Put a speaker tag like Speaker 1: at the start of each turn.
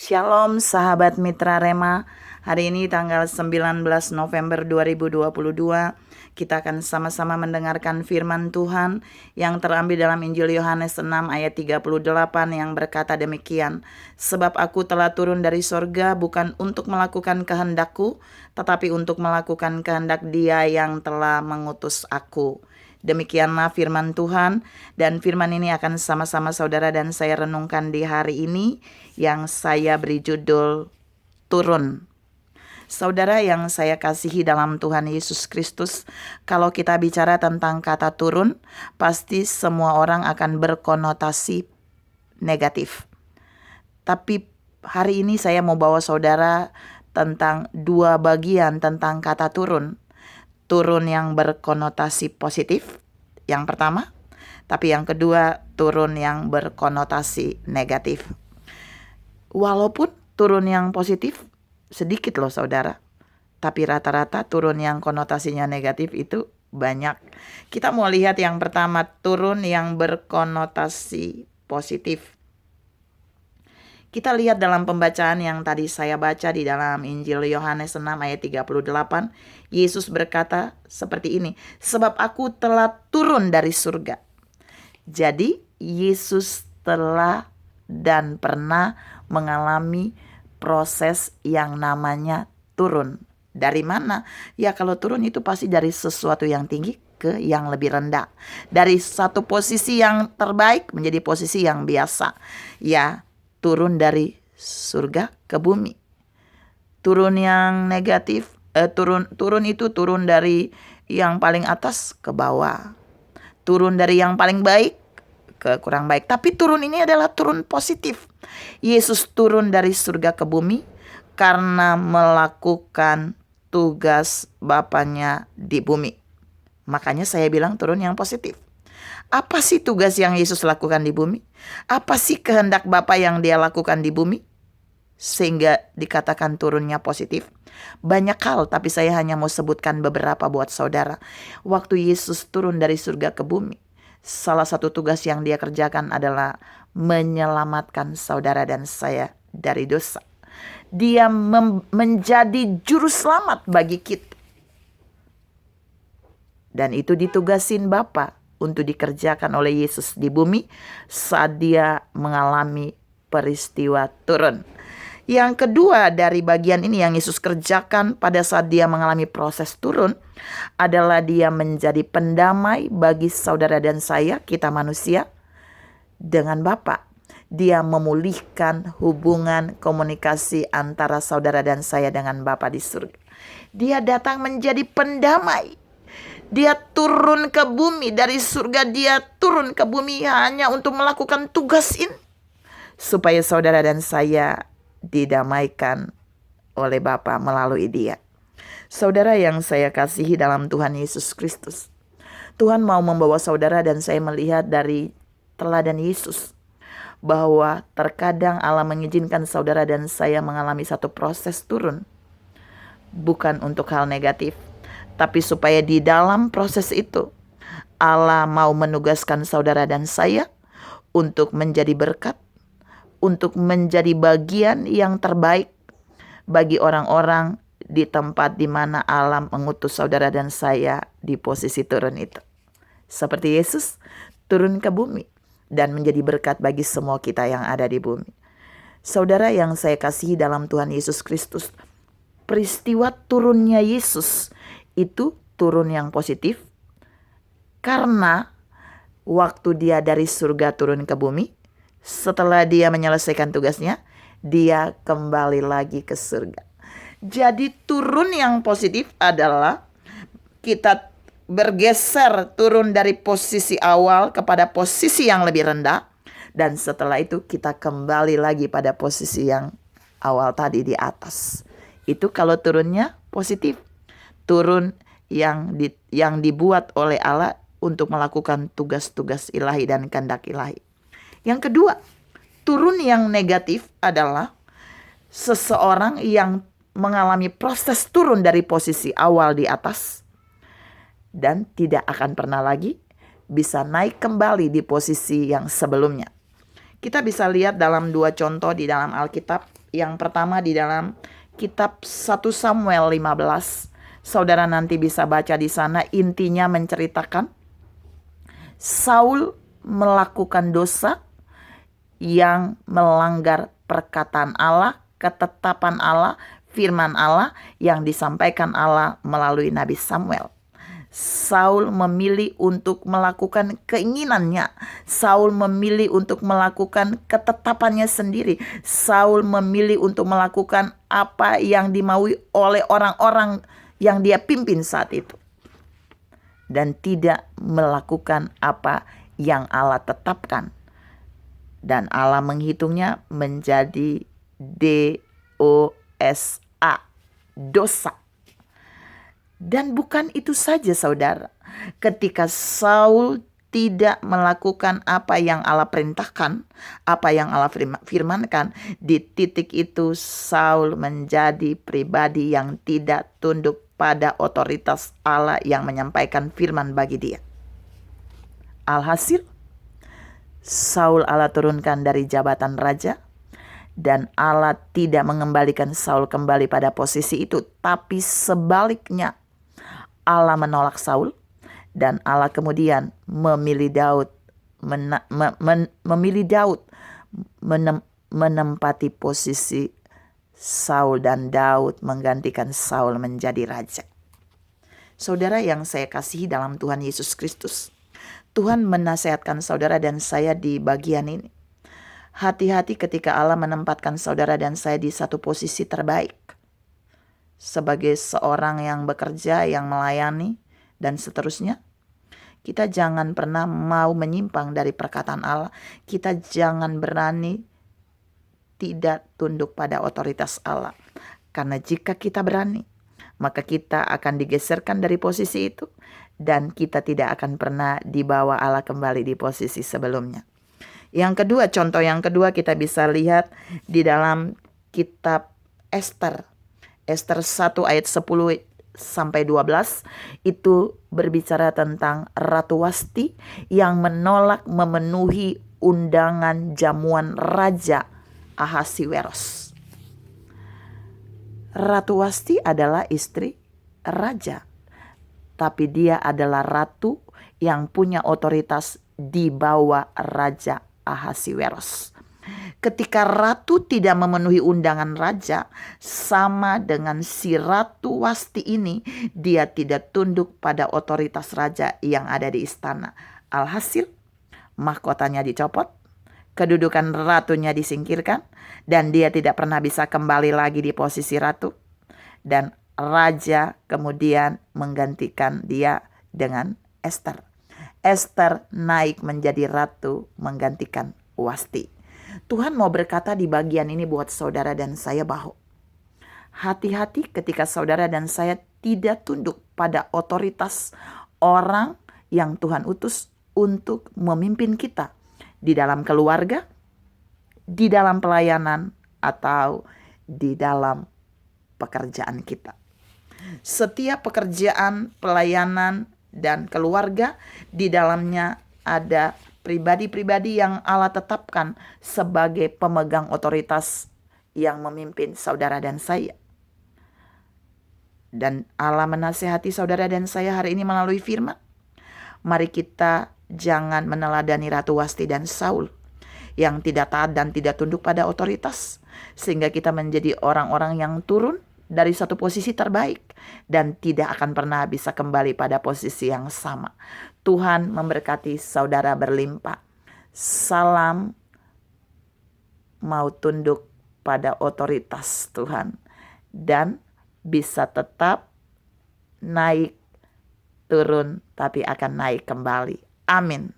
Speaker 1: Shalom sahabat Mitra Rema. Hari ini tanggal 19 November 2022, kita akan sama-sama mendengarkan firman Tuhan yang terambil dalam Injil Yohanes 6 ayat 38 yang berkata demikian. Sebab aku telah turun dari sorga bukan untuk melakukan kehendakku, tetapi untuk melakukan kehendak Dia yang telah mengutus aku. Demikianlah firman Tuhan, dan firman ini akan sama-sama saudara dan saya renungkan di hari ini yang saya beri judul Turun. Saudara yang saya kasihi dalam Tuhan Yesus Kristus, kalau kita bicara tentang kata turun, pasti semua orang akan berkonotasi negatif. Tapi hari ini saya mau bawa saudara tentang dua bagian tentang kata turun. Turun yang berkonotasi positif, yang pertama. Tapi yang kedua, turun yang berkonotasi negatif. Walaupun turun yang positif sedikit loh saudara, tapi rata-rata turun yang konotasinya negatif itu banyak. Kita mau lihat yang pertama, turun yang berkonotasi positif. Kita lihat dalam pembacaan yang tadi saya baca di dalam Injil Yohanes 6 ayat 38. Yesus berkata seperti ini, sebab aku telah turun dari surga. Jadi Yesus telah dan pernah mengalami proses yang namanya turun. Dari mana? Ya kalau turun itu pasti dari sesuatu yang tinggi ke yang lebih rendah. Dari satu posisi yang terbaik menjadi posisi yang biasa. Ya, turun dari surga ke bumi. Turun yang negatif, turun itu turun dari yang paling atas ke bawah. Turun dari yang paling baik ke kurang baik. Tapi turun ini adalah turun positif. Yesus turun dari surga ke bumi karena melakukan tugas Bapanya di bumi. Makanya saya bilang turun yang positif. Apa sih tugas yang Yesus lakukan di bumi? Apa sih kehendak Bapa yang Dia lakukan di bumi? Sehingga dikatakan turunnya positif. Banyak hal, tapi saya hanya mau sebutkan beberapa buat saudara. Waktu Yesus turun dari surga ke bumi, salah satu tugas yang Dia kerjakan adalah menyelamatkan saudara dan saya dari dosa. Dia menjadi juru selamat bagi kita. Dan itu ditugasin Bapa untuk dikerjakan oleh Yesus di bumi saat Dia mengalami peristiwa turun. Yang kedua dari bagian ini yang Yesus kerjakan pada saat Dia mengalami proses turun adalah Dia menjadi pendamai bagi saudara dan saya, kita manusia, dengan Bapa. Dia memulihkan hubungan komunikasi antara saudara dan saya dengan Bapa di surga. Dia datang menjadi pendamai. Dia turun ke bumi, dari surga Dia turun ke bumi hanya untuk melakukan tugas ini. Supaya saudara dan saya didamaikan oleh Bapa melalui Dia. Saudara yang saya kasihi dalam Tuhan Yesus Kristus, Tuhan mau membawa saudara dan saya melihat dari teladan Yesus, bahwa terkadang Allah mengizinkan saudara dan saya mengalami satu proses turun. Bukan untuk hal negatif, tapi supaya di dalam proses itu Allah mau menugaskan saudara dan saya untuk menjadi berkat, untuk menjadi bagian yang terbaik bagi orang-orang di tempat di mana Allah mengutus saudara dan saya di posisi turun itu. Seperti Yesus turun ke bumi dan menjadi berkat bagi semua kita yang ada di bumi. Saudara yang saya kasihi dalam Tuhan Yesus Kristus, peristiwa turunnya Yesus itu turun yang positif karena waktu Dia dari surga turun ke bumi, setelah Dia menyelesaikan tugasnya, Dia kembali lagi ke surga. Jadi turun yang positif adalah kita bergeser, turun dari posisi awal kepada posisi yang lebih rendah, dan setelah itu kita kembali lagi pada posisi yang awal tadi di atas. Itu kalau turunnya positif. Turun yang dibuat oleh Allah untuk melakukan tugas-tugas ilahi dan kehendak ilahi. Yang kedua, turun yang negatif adalah seseorang yang mengalami proses turun dari posisi awal di atas dan tidak akan pernah lagi bisa naik kembali di posisi yang sebelumnya. Kita bisa lihat dalam 2 contoh di dalam Alkitab. Yang pertama di dalam kitab 1 Samuel 15. Saudara nanti bisa baca di sana, intinya menceritakan Saul melakukan dosa yang melanggar perkataan Allah, ketetapan Allah, firman Allah yang disampaikan Allah melalui Nabi Samuel. Saul memilih untuk melakukan keinginannya. Saul memilih untuk melakukan ketetapannya sendiri. Saul memilih untuk melakukan apa yang dimaui oleh orang-orang yang dia pimpin saat itu, dan tidak melakukan apa yang Allah tetapkan. Dan Allah menghitungnya menjadi dosa, dosa. Dan bukan itu saja saudara. Ketika Saul tidak melakukan apa yang Allah perintahkan, apa yang Allah firmankan, di titik itu Saul menjadi pribadi yang tidak tunduk pada otoritas Allah yang menyampaikan firman bagi dia. Alhasil, Saul Allah turunkan dari jabatan raja, dan Allah tidak mengembalikan Saul kembali pada posisi itu, tapi sebaliknya Allah menolak Saul, dan Allah kemudian memilih Daud menempati posisi Saul, dan Daud menggantikan Saul menjadi raja. Saudara yang saya kasihi dalam Tuhan Yesus Kristus, Tuhan menasihatkan saudara dan saya di bagian ini. Hati-hati ketika Allah menempatkan saudara dan saya di satu posisi terbaik. Sebagai seorang yang bekerja, yang melayani, dan seterusnya. Kita jangan pernah mau menyimpang dari perkataan Allah. Kita jangan berani tidak tunduk pada otoritas Allah. Karena jika kita berani, maka kita akan digeserkan dari posisi itu, dan kita tidak akan pernah dibawa Allah kembali di posisi sebelumnya. Yang kedua, contoh yang kedua kita bisa lihat di dalam kitab Ester. Ester 1 ayat 10 sampai 12 itu berbicara tentang Ratu Wasti yang menolak memenuhi undangan jamuan Raja Ahasiweros. Ratu Wasti adalah istri raja, tapi dia adalah ratu yang punya otoritas di bawah Raja Ahasiweros. Ketika ratu tidak memenuhi undangan raja, sama dengan si Ratu Wasti ini, dia tidak tunduk pada otoritas raja yang ada di istana. Alhasil, mahkotanya dicopot, kedudukan ratunya disingkirkan, dan dia tidak pernah bisa kembali lagi di posisi ratu. Dan raja kemudian menggantikan dia dengan Ester. Ester naik menjadi ratu menggantikan Wasti. Tuhan mau berkata di bagian ini buat saudara dan saya bahwa hati-hati ketika saudara dan saya tidak tunduk pada otoritas orang yang Tuhan utus untuk memimpin kita di dalam keluarga, di dalam pelayanan, atau di dalam pekerjaan kita. Setiap pekerjaan, pelayanan, dan keluarga, di dalamnya ada pribadi-pribadi yang Allah tetapkan sebagai pemegang otoritas yang memimpin saudara dan saya. Dan Allah menasihati saudara dan saya hari ini melalui firman. Mari kita jangan meneladani Ratu Wasti dan Saul yang tidak taat dan tidak tunduk pada otoritas, sehingga kita menjadi orang-orang yang turun dari satu posisi terbaik dan tidak akan pernah bisa kembali pada posisi yang sama. Tuhan memberkati saudara berlimpah. Salam mau tunduk pada otoritas Tuhan dan bisa tetap naik turun tapi akan naik kembali. Amin.